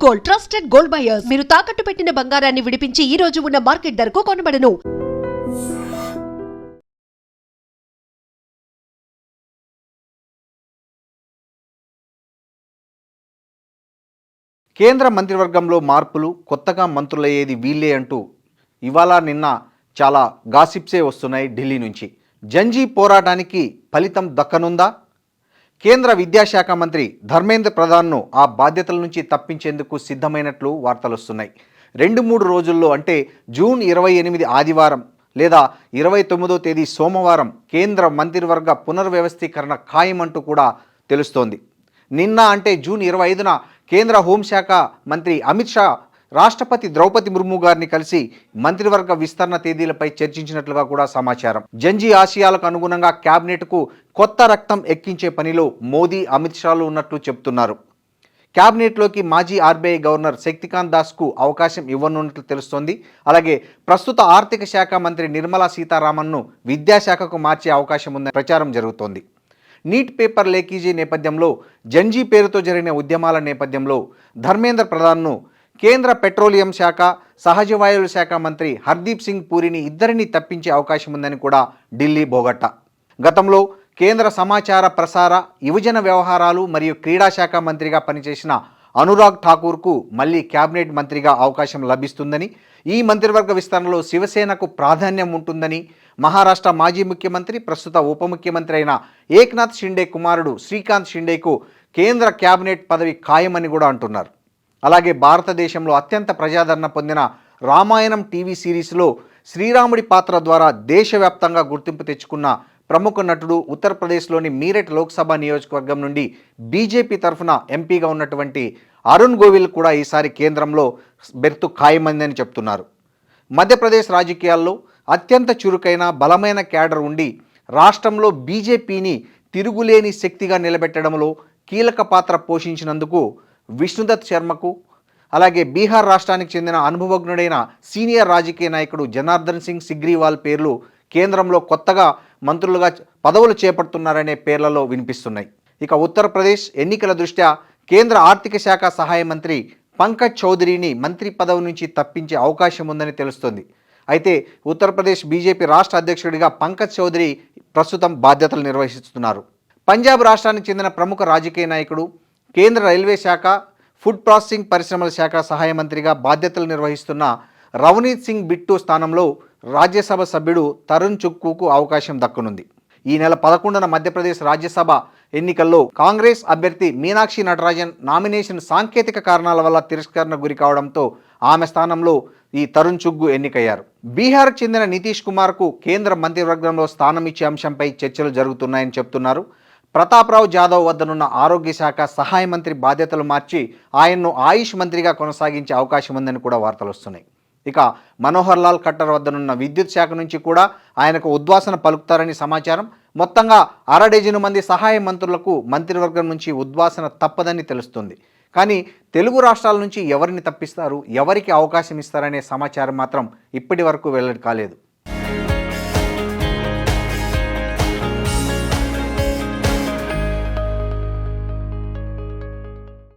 Gold, trusted gold buyers. మీరు తాకట్టు పెట్టిన బంగారాన్ని విడిపించి ఈ రోజు ఉన్న మార్కెట్ ధరకు కొనబడను. కేంద్ర మంత్రివర్గంలో మార్పులు, కొత్తగా మంత్రులయ్యేది వీళ్ళే అంటూ ఇవాళ నిన్న చాలా గాసిప్సే వస్తున్నాయి ఢిల్లీ నుంచి. జంజీ పోరాటానికి ఫలితం దక్కనుందా? కేంద్ర విద్యాశాఖ మంత్రి ధర్మేంద్ర ప్రధాన్ను ఆ బాధ్యతల నుంచి తప్పించేందుకు సిద్ధమైనట్లు వార్తలు వస్తున్నాయి. 2-3 రోజుల్లో అంటే జూన్ 28 ఆదివారం లేదా 29వ తేదీ సోమవారం కేంద్ర మంత్రివర్గ పునర్వ్యవస్థీకరణ ఖాయమంటూ కూడా తెలుస్తోంది. నిన్న అంటే జూన్ 25న కేంద్ర హోంశాఖ మంత్రి అమిత్ షా రాష్ట్రపతి ద్రౌపది ముర్ము గారిని కలిసి మంత్రివర్గ విస్తరణ తేదీలపై చర్చించినట్లుగా కూడా సమాచారం. జంజీ ఆశయాలకు అనుగుణంగా క్యాబినెట్కు కొత్త రక్తం ఎక్కించే పనిలో మోదీ, అమిత్ షాలు ఉన్నట్లు చెబుతున్నారు. క్యాబినెట్లోకి మాజీ ఆర్బీఐ గవర్నర్ శక్తికాంత్ దాస్కు అవకాశం ఇవ్వనున్నట్లు తెలుస్తోంది. అలాగే ప్రస్తుత ఆర్థిక శాఖ మంత్రి నిర్మలా సీతారామన్ను విద్యాశాఖకు మార్చే అవకాశం ఉందని ప్రచారం జరుగుతోంది. నీట్ పేపర్ లీకేజీ నేపథ్యంలో, జంజీ పేరుతో జరిగిన ఉద్యమాల నేపథ్యంలో ధర్మేంద్ర ప్రధాన్ను కేంద్ర పెట్రోలియం శాఖ, సహజ వాయువుల శాఖ మంత్రి హర్దీప్ సింగ్ పూరిని ఇద్దరిని తప్పించే అవకాశం ఉందని కూడా ఢిల్లీ బోగట్ట. గతంలో కేంద్ర సమాచార ప్రసార, యువజన వ్యవహారాలు మరియు క్రీడా శాఖ మంత్రిగా పనిచేసిన అనురాగ్ ఠాకూర్కు మళ్ళీ క్యాబినెట్ మంత్రిగా అవకాశం లభిస్తుందని, ఈ మంత్రివర్గ విస్తరణలో శివసేనకు ప్రాధాన్యం ఉంటుందని మహారాష్ట్ర మాజీ ముఖ్యమంత్రి, ప్రస్తుత ఉప ముఖ్యమంత్రి అయిన ఏక్నాథ్ షిండే కుమారుడు శ్రీకాంత్ షిండేకు కేంద్ర క్యాబినెట్ పదవి ఖాయమని కూడా అంటున్నారు. అలాగే భారతదేశంలో అత్యంత ప్రజాదరణ పొందిన రామాయణం టీవీ సిరీస్లో శ్రీరాముడి పాత్ర ద్వారా దేశవ్యాప్తంగా గుర్తింపు తెచ్చుకున్న ప్రముఖ నటుడు, ఉత్తరప్రదేశ్లోని మీరట్ లోక్సభ నియోజకవర్గం నుండి బీజేపీ తరఫున ఎంపీగా ఉన్నటువంటి అరుణ్ గోవిల్ కూడా ఈసారి కేంద్రంలో బెర్తు ఖాయమైందని చెప్తున్నారు. మధ్యప్రదేశ్ రాజకీయాల్లో అత్యంత చురుకైన బలమైన క్యాడర్ ఉండి రాష్ట్రంలో బీజేపీని తిరుగులేని శక్తిగా నిలబెట్టడంలో కీలక పాత్ర పోషించినందుకు విష్ణుదత్ శర్మకు, అలాగే బీహార్ రాష్ట్రానికి చెందిన అనుభవజ్ఞుడైన సీనియర్ రాజకీయ నాయకుడు జనార్దన్ సింగ్ సిగ్రీవాల్ పేర్లు కేంద్రంలో కొత్తగా మంత్రులుగా పదవులు చేపడుతున్నారనే పేర్లలో వినిపిస్తున్నాయి. ఇక ఉత్తరప్రదేశ్ ఎన్నికల దృష్ట్యా కేంద్ర ఆర్థిక శాఖ సహాయ మంత్రి పంకజ్ చౌదరిని మంత్రి పదవి నుంచి తప్పించే అవకాశం ఉందని తెలుస్తోంది. అయితే ఉత్తరప్రదేశ్ బీజేపీ రాష్ట్ర అధ్యక్షుడిగా పంకజ్ చౌదరి ప్రస్తుతం బాధ్యతలు నిర్వహిస్తున్నారు. పంజాబ్ రాష్ట్రానికి చెందిన ప్రముఖ రాజకీయ నాయకుడు, కేంద్ర రైల్వే శాఖ, ఫుడ్ ప్రాసెసింగ్ పరిశ్రమల శాఖ సహాయ మంత్రిగా బాధ్యతలు నిర్వహిస్తున్న రవనీత్ సింగ్ బిట్టు స్థానంలో రాజ్యసభ సభ్యుడు తరుణ్ చుక్కుకు అవకాశం దక్కనుంది. ఈ నెల 11న మధ్యప్రదేశ్ రాజ్యసభ ఎన్నికల్లో కాంగ్రెస్ అభ్యర్థి మీనాక్షి నటరాజన్ నామినేషన్ సాంకేతిక కారణాల వల్ల తిరస్కరణ గురి కావడంతో ఆమె స్థానంలో ఈ తరుణ్ చుగ్గు ఎన్నికయ్యారు. బీహార్కు చెందిన నితీష్ కుమార్కు కేంద్ర మంత్రివర్గంలో స్థానం ఇచ్చే అంశంపై చర్చలు జరుగుతున్నాయని చెప్తున్నారు. ప్రతాప్రావు జాదవ్ వద్దనున్న ఆరోగ్య శాఖ సహాయ మంత్రి బాధ్యతలు మార్చి ఆయన్ను ఆయుష్ మంత్రిగా కొనసాగించే అవకాశం ఉందని కూడా వార్తలు వస్తున్నాయి. ఇక మనోహర్ లాల్ ఖట్టర్ వద్దనున్న విద్యుత్ శాఖ నుంచి కూడా ఆయనకు ఉద్వాసన పలుకుతారని సమాచారం. మొత్తంగా 1/2 డజను మంది సహాయ మంత్రులకు మంత్రివర్గం నుంచి ఉద్వాసన తప్పదని తెలుస్తుంది. కానీ తెలుగు రాష్ట్రాల నుంచి ఎవరిని తప్పిస్తారు, ఎవరికి అవకాశం ఇస్తారనే సమాచారం మాత్రం ఇప్పటి వరకు వెల్లడి కాలేదు.